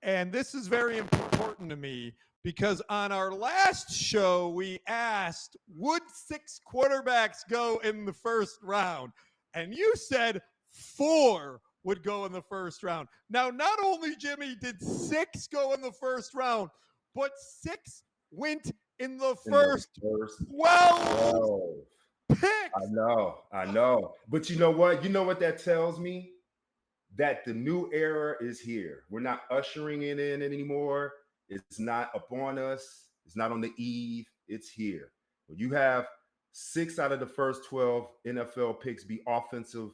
And this is very important to me because on our last show, we asked, would 6 quarterbacks go in the first round? And you said 4 would go in the first round. Now, not only, Jimmy, did 6 go in the first round, but 6 went in the first 12 picks. I know. But you know what? You know what that tells me? That the new era is here. We're not ushering it in anymore. It's not upon us. It's not on the eve. It's here. When you have 6 out of the first 12 NFL picks be offensive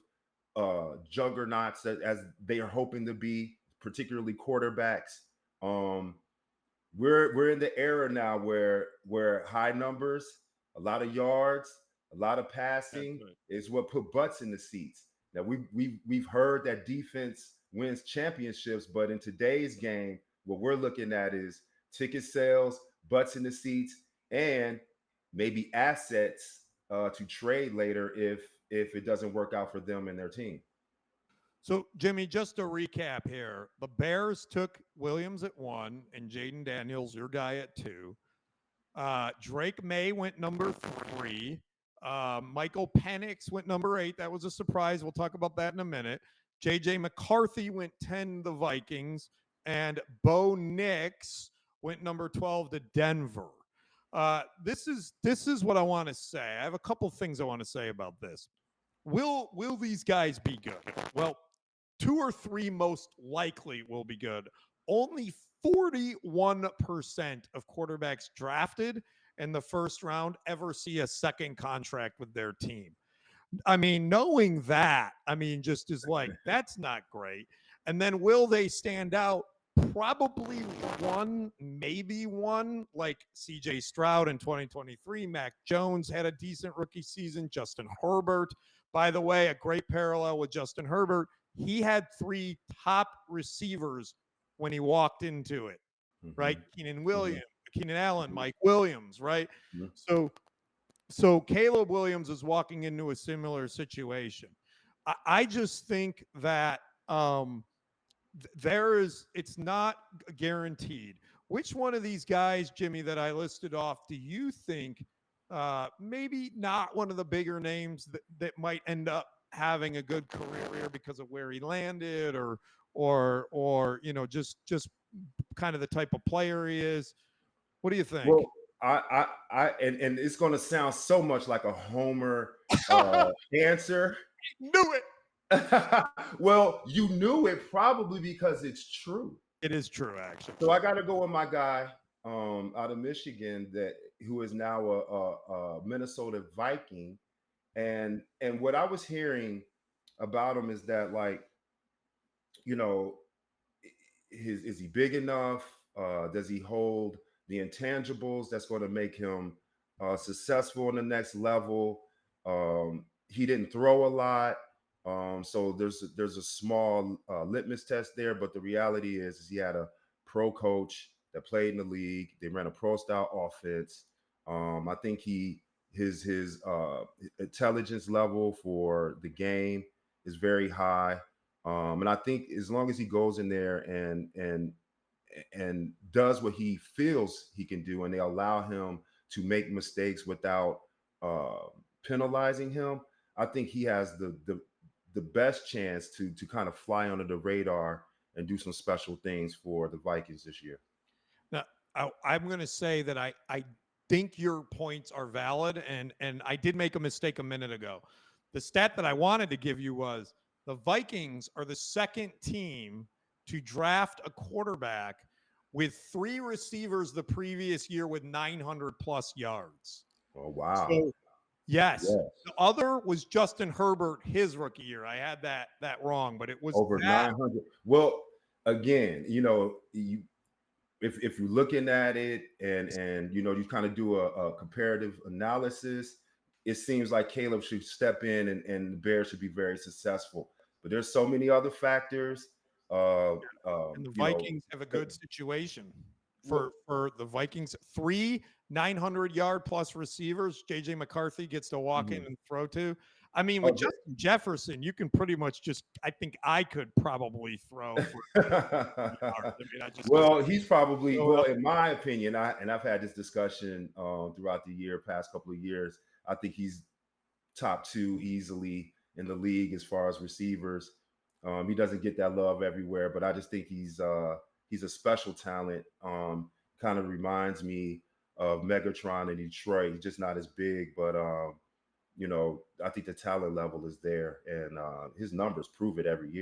juggernauts as they are hoping to be, particularly quarterbacks. We're in the era now where high numbers, a lot of yards, a lot of passing is what put butts in the seats. Now we've heard that defense wins championships, but in today's game, what we're looking at is ticket sales, butts in the seats, and maybe assets to trade later if it doesn't work out for them and their team. So, Jimmy, just to recap here, the Bears took Williams at 1 and Jaden Daniels, your guy, at 2. Drake May went number 3. Michael Penix went number 8. That was a surprise. We'll talk about that in a minute. J.J. McCarthy went 10, the Vikings. And Bo Nix went number 12 to Denver. This is what I want to say. I have a couple things I want to say about this. Will these guys be good? Well, 2 or 3 most likely will be good. Only 41% of quarterbacks drafted in the first round ever see a second contract with their team. I mean, knowing that, just is like, that's not great. And then will they stand out? Probably 1, maybe 1, like CJ Stroud in 2023. Mac Jones had a decent rookie season. Justin Herbert, by the way, a great parallel with Justin Herbert. He had 3 top receivers when he walked into it, right? Keenan Allen, Mike Williams, right? So Caleb Williams is walking into a similar situation. I just think that it's not guaranteed. Which one of these guys, Jimmy, that I listed off, do you think maybe not one of the bigger names that might end up having a good career because of where he landed or just kind of the type of player he is? What do you think? Well, and it's going to sound so much like a homer answer. Knew it. Well, you knew it probably because it's true. It is true, actually. So I got to go with my guy out of Michigan who is now a Minnesota Viking, and what I was hearing about him is that, like, is he big enough? Does he hold the intangibles that's going to make him successful on the next level? He didn't throw a lot. So there's a small litmus test there, but the reality is he had a pro coach that played in the league. They ran a pro style offense. I think his intelligence level for the game is very high. And I think as long as he goes in there and does what he feels he can do, and they allow him to make mistakes without penalizing him, I think he has the best chance to kind of fly under the radar and do some special things for the Vikings this year. Now, I'm going to say that I think your points are valid, and I did make a mistake a minute ago. The stat that I wanted to give you was the Vikings are the second team to draft a quarterback with 3 receivers the previous year with 900+ yards. Oh, wow. So, yes. The other was Justin Herbert, his rookie year. I had that wrong, but it was over 900. Well, again, if you're looking at it and you kind of do a comparative analysis, it seems like Caleb should step in and the Bears should be very successful. But there's so many other factors. And the Vikings have a good situation for the Vikings. 3 900-yard plus receivers. J.J. McCarthy gets to walk in and throw to. I mean, with Okay. Justin Jefferson, you can pretty much I think I could probably throw for yards. I mean, Well, he's probably, throw it well, up. in my opinion, I've had this discussion throughout the year, past couple of years. I think he's top 2 easily in the league as far as receivers. He doesn't get that love everywhere, but I just think he's a special talent. Kind of reminds me of Megatron in Detroit. He's just not as big, but I think the talent level is there, and his numbers prove it every year.